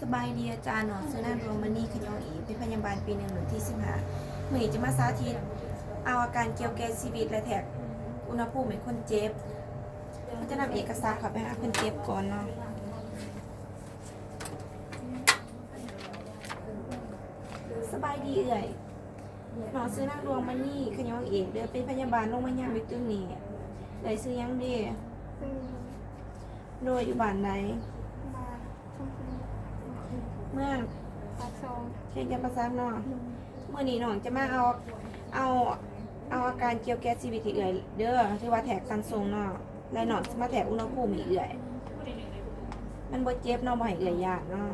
สบายดีอาจารย์หนอซื้อนางดวงมณีขยองอีเป็นพยาบาลปีหนึ่งหนึ่งที่15เมื่อจะมาสาธิตเอาอาการเกี่ยวแก่ชีวิตและแท็กอุณหภูมิให้คนเจ็บก็จะนำเอกสารเข้าไปหาคนเจ็บก่อนเนาะสบายดีเอื่อยหนอซื้อนางดวงมณีขยองอีเดือเป็นพยาบาลโรงพยาบาลวิกตึงนี่เลยซื้อยังดีโดยอยู่บ้านไหนเมื่อเช่นจะประสานเนาะเมื่อนี้น้องจะมาเอาอาการเกี่ยวแก่ชีวิตที่เอื่อยเด้อที่ว่าแถกตันทรงเนาะและน้องจะมาแถกอุณหภูมิเอื่อยมันบ่เจ็บเนาะบ่ให้เอื่อยยากเนาะ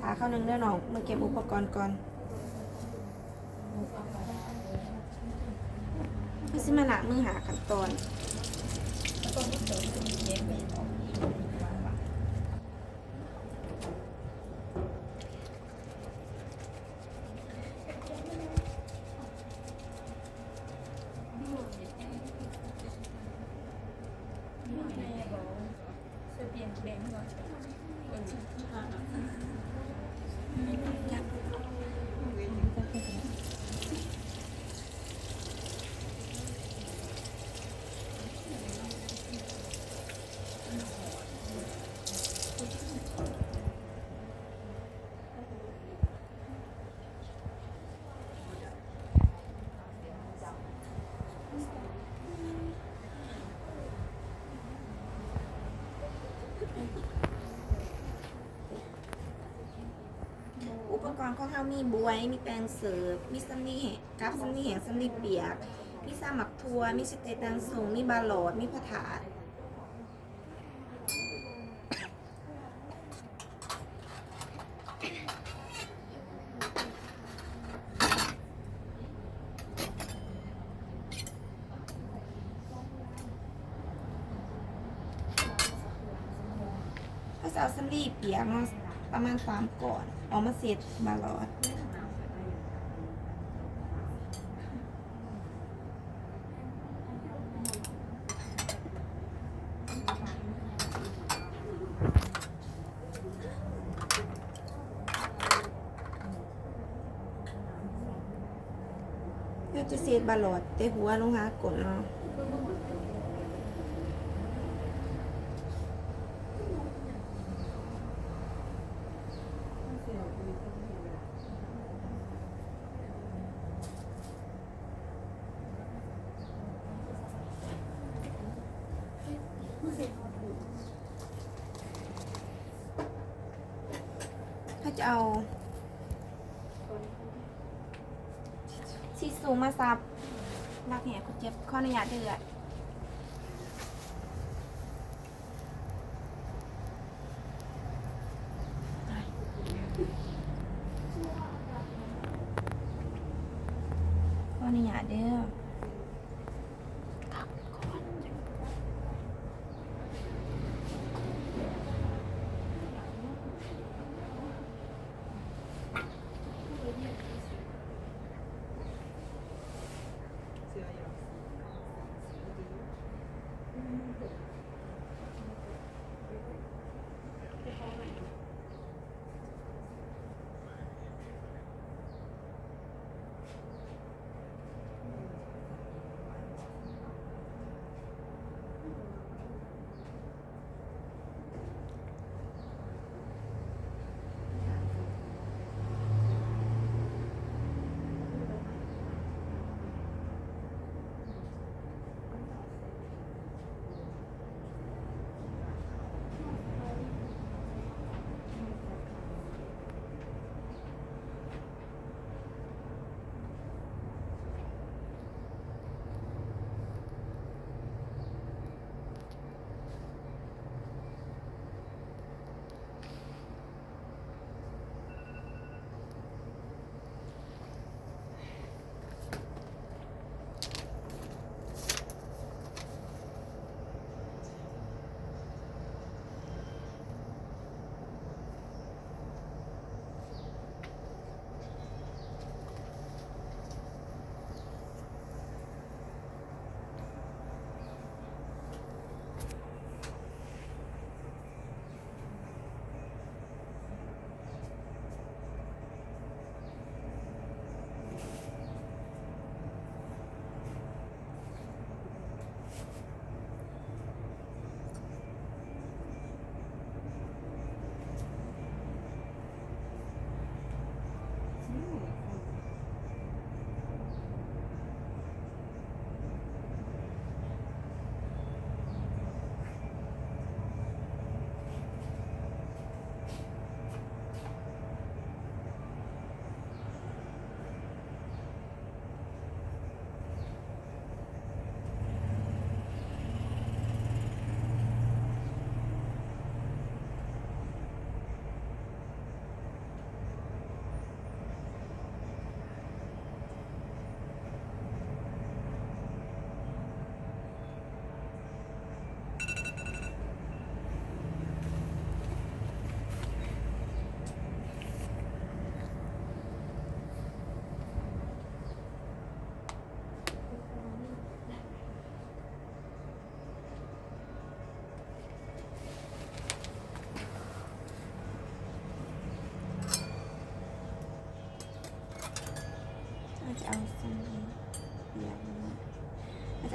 หาเข้านึงเด้อน้องมาเก็บอุปกรณ์ก่อนพี่สิมาหนักมือหาขั้นตอนอุปกรณ์ของเรามีบวยมีแปรงเสิร์ฟมีซัมนี่กับซัมนี่แห้งซัมนี่เปียกมีสาหมักทัวมีสเตตันสูงมีบาหลอดมีผ้าถาดถ้าจะเอาซัมนี่เปียกเนาะประมาณ3ก่อนออกมาเสร็จบาหลอดก็จะเสร็จบาหลอดแต่หัวลงหากดเนาะถ้าจะเอาชีสูมาซับรักแหกคุณเจ็บข้ออนุญาตเดือดข้ออนุญาตเด้อ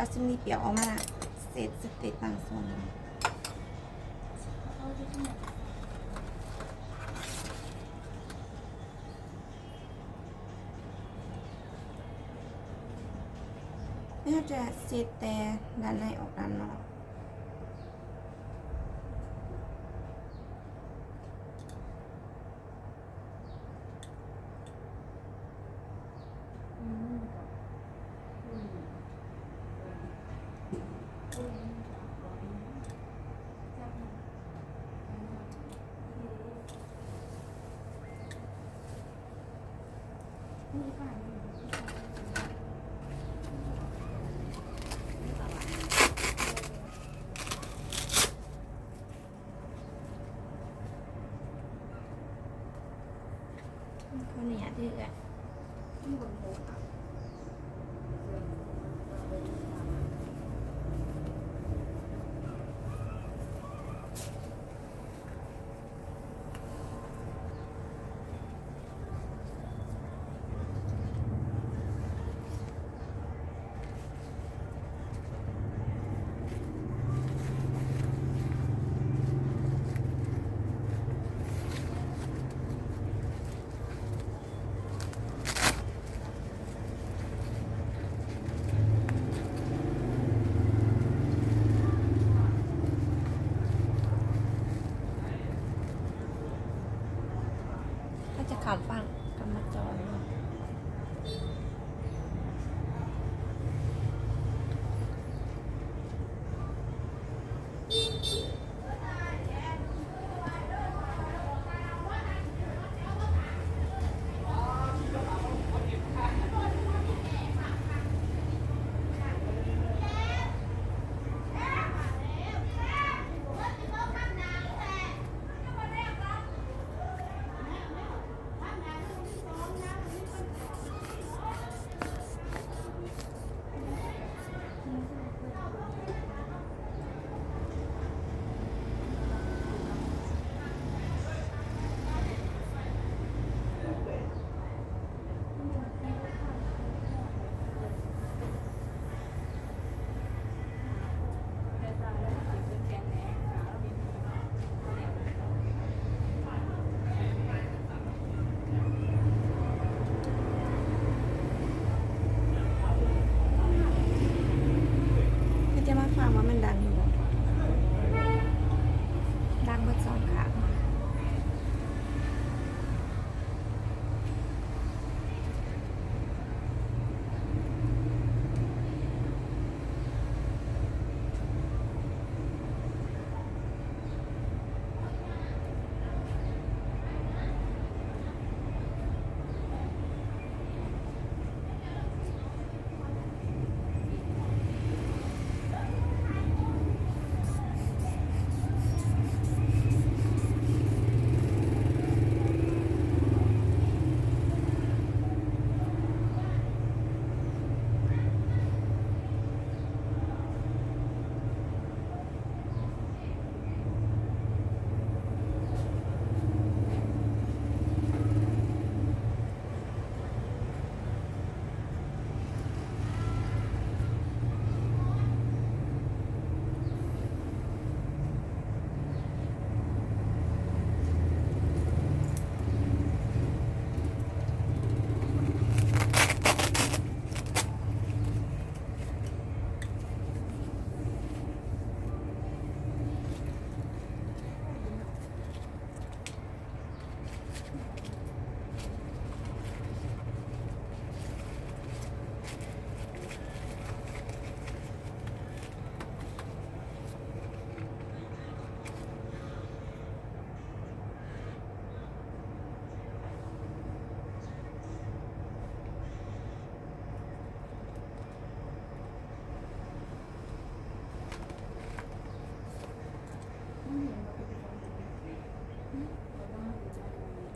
เอาซิมนี่เปียกออกมาเสร็จสเตตต่างส่วนน่าจะเซตแต่ด้านในออกด้านนอกคนนี้ดื้ออะถ้าจะขำฟังกำมาจอยจะมาฟังว่ามันดังอยู่บ่ดังเบิดสองขา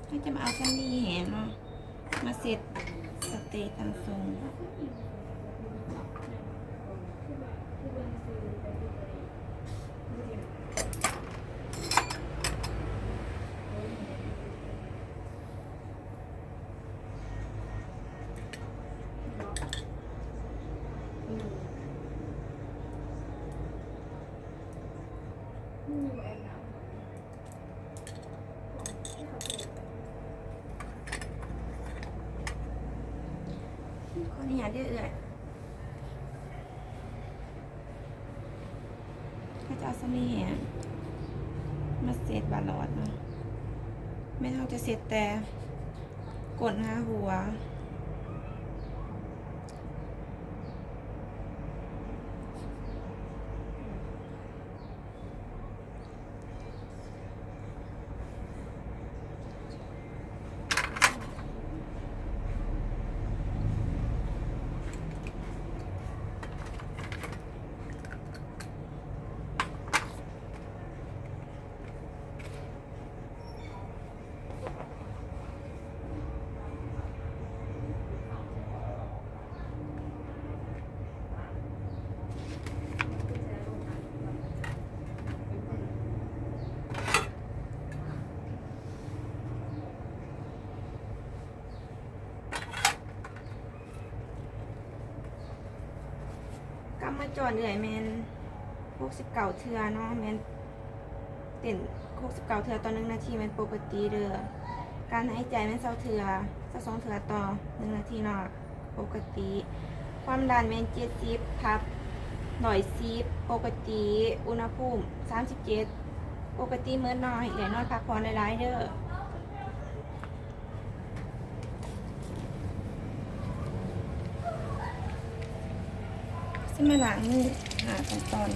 ให้จะมาเอาซันนี่แหนมาเสร็จสเตตังทรง นี่อย่าเดือดก็จะเอาสมีแหนมาเสร็จบาลอดเนาะไม่เท่าจะเสร็จแต่กดหาหัวกำมาจอดเหนื่อยแมน69เทือเนาะแมนเต้น69เทือต่อ1 นาทีแมนปกติเด้อการหายใจแมน20เทือ22เทือต่อ1 นาทีเนาะปกติความดันแมน70ทับ110ปกติอุณหภูมิ37ปกติมื้อน้อยนอนพักผ่อนหลายๆเด้อสิมาล้างมือหาขั้นตอน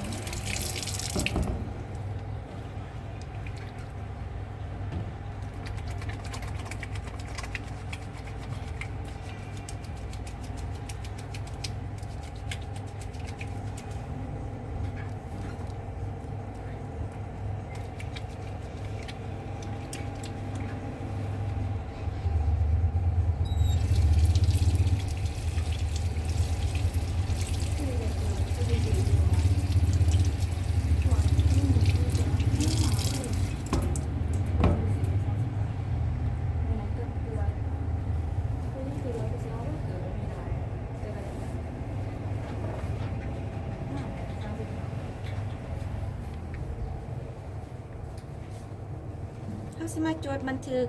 เขาสิมาจดบันทึก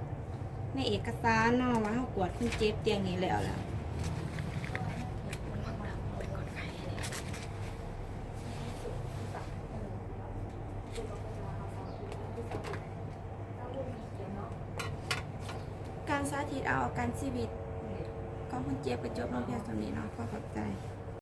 ในเอกสารเนาะว่าเขากวดคนเจ็บเตียงนี้แล้วล่ะการสาธิตเอาอาการชีวิตของคนเจ็บกระจบลงเพียงเท่านี้เนาะขอขอบใจ